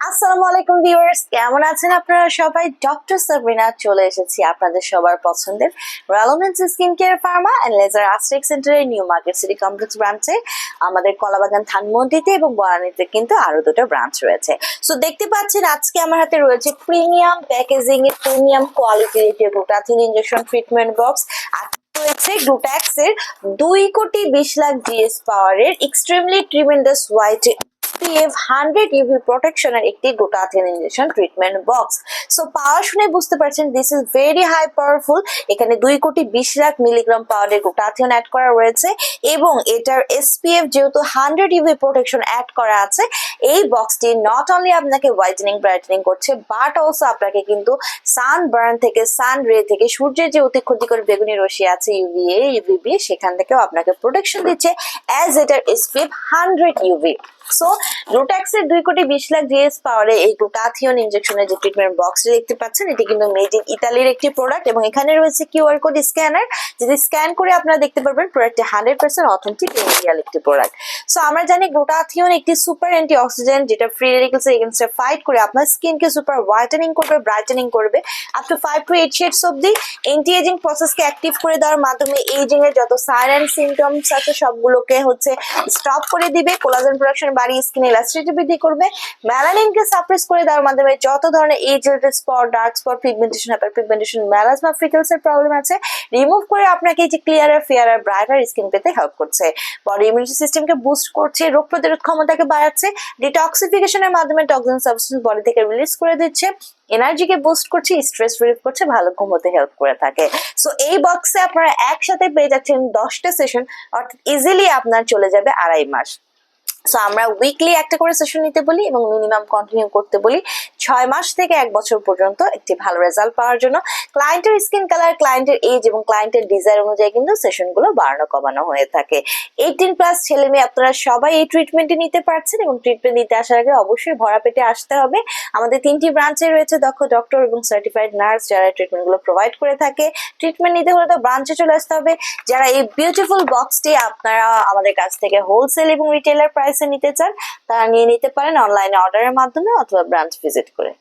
আসসালামু আলাইকুম ভিউয়ার্স, কেমন আছেন আপনারা সবাই? ডক্টর সাবরিনা চলে এসেছি আপনাদের সবার পছন্দের রেলোভেন্স skin care pharma and laser আস্টেক সেন্টারের নিউ মার্কেট সিটি কমপ্লেক্স ব্রাঞ্চে। আমাদের কলাবাগান ধানমন্ডিতে এবং বনানীতে কিন্তু আরো দুটো ব্রাঞ্চ রয়েছে। সো দেখতে পাচ্ছেন আজকে আমার হাতে রয়েছে প্রিমিয়াম প্যাকেজিং এর প্রিমিয়াম কোয়ালিটির একটি গ্লুটাথিন ইনজেকশন ট্রিটমেন্ট বক্স। রয়েছে গ্লুট্যাক্স এর 2,20,00,000 জিএস পাওয়ারের extremely tremendous white SPF 100 UV প্রোটেকশনের একটি glutathione injection treatment box. So power শুনে বুঝতে পারছেন this is very high powerful. এখানে 2,20,00,000 মিলিগ্রাম পাওয়ারের গ্লুটাথিন অ্যাড করা রয়েছে এবং এটার SPF যেহেতু 100 UV প্রোটেকশন অ্যাড করা আছে, এই বক্সটি নট অনলি আপনাকে হোয়াইটেনিং ব্রাইটেনিং করছে বাট অলসো আপনাকে কিন্তু সানবার্ন থেকে সান রে থেকে সূর্যের যে অতি ক্ষতিকর বেগুনি রশ্মি আছে UVA UVB সেখান থেকেও আপনাকে প্রোটেকশন দিচ্ছে অ্যাজ এটার SPF 100 UV। সো গ্লুট্যাক্স এর 2,20,00,000 জিএস পাওয়ারে এই গ্লুটাথিয়ন ইনজেকশনের যে ট্রিটমেন্ট বক্সটি দেখতে পাচ্ছেন, এটি কিন্তু মেড ইন ইতালির একটি প্রোডাক্ট এবং এখানে রয়েছে কিউআর কোড স্ক্যানার, যদি স্ক্যান করে আপনারা দেখতে পারবেন প্রোডাক্টটি 100% অথেন্টিক রিয়েল একটি প্রোডাক্ট। সো আমরা জানি গ্লুটাথিয়ন একটি সুপার অ্যান্টি অক্সিডেন্ট যেটা ফ্রি রেডিক্যালস এগেইনস্টে ফাইট করে আপনার স্কিনকে সুপার হোয়াইটেনিং করবে, ব্রাইটেনিং করবে আপ টু 5 to 8 শেডস অবধি। এন্টি এজিং প্রসেসকে অ্যাক্টিভ করে দেওয়ার মাধ্যমে এজিং এর যত সাইন অ্যান্ড সিমটমস আছে সবগুলোকে স্টপ করে দিবে, কোলাজেন প্রোডাকশন বাড়িয়ে স্কিন ইলাস্টিসিটি বৃদ্ধি করবে, মেলানিনকে সাপ্রেস করে দেওয়ার মাধ্যমে যত ধরনের age related spot, dark spot, pigmentation, hyper pigmentation, melasma, freckles এর প্রবলেম আছে রিমুভ করে আপনাকে এই যে ক্লিয়ারার ফেয়ারার ব্রাইটার স্কিন পেতে হেল্প করছে। বডি ইমিউনিটি সিস্টেমকে বুস্ট করছে, রোগ প্রতিরোধ ক্ষমতাকে বাড়াচ্ছে, ডিটক্সিফিকেশনের মাধ্যমে টক্সিন সাবস্টেন্স বডি থেকে রিলিজ করে দিচ্ছে, এনার্জিকে বুস্ট করছে, স্ট্রেস রিলিফ করছে, ভালো ঘুম হতে হেল্প করে থাকে। সো এই বক্সে আপনারা একসাথে পেয়ে যাচ্ছেন 10টা সেশন, অর্থাৎ ইজিলি আপনার চলে যাবে 2.5 মাস। সো আমরা উইকলি একটা করে সেশন নিতে বলি এবং মিনিমাম কন্টিনিউ করতে বলি 6 মাস থেকে 1 বছর পর্যন্ত একটি ভালো রেজাল্ট পাওয়ার জন্য। ক্লায়েন্টের স্কিন কালার, ক্লায়েন্টের এজ এবং ক্লায়েন্টের ডিজায়ার অনুযায়ী কিন্তু সেশনগুলো বাড়ানো কমানো হয়ে থাকে। 18+ ছেলে মেয়ে আপনারা সবাই এই ট্রিটমেন্টটি নিতে পারছেন এবং ট্রিটমেন্ট নিতে আসার আগে অবশ্যই ভরা পেটে আসতে হবে। আমাদের 3টি ব্রাঞ্চে রয়েছে দক্ষ ডক্টর এবং সার্টিফাইড নার্স যারা ট্রিটমেন্টগুলো প্রোভাইড করে থাকে। ট্রিটমেন্ট নিতে হলে তো ব্রাঞ্চে চলে আসতে হবে। যারা এই বিউটিফুল বক্সটি আপনারা আমাদের কাছ থেকে হোলসেল এবং রিটেলার প্রাইসে নিতে চান তারা নিয়ে নিতে পারেন অনলাইনে অর্ডারের মাধ্যমে অথবা ব্রাঞ্চ ভিজিট করে।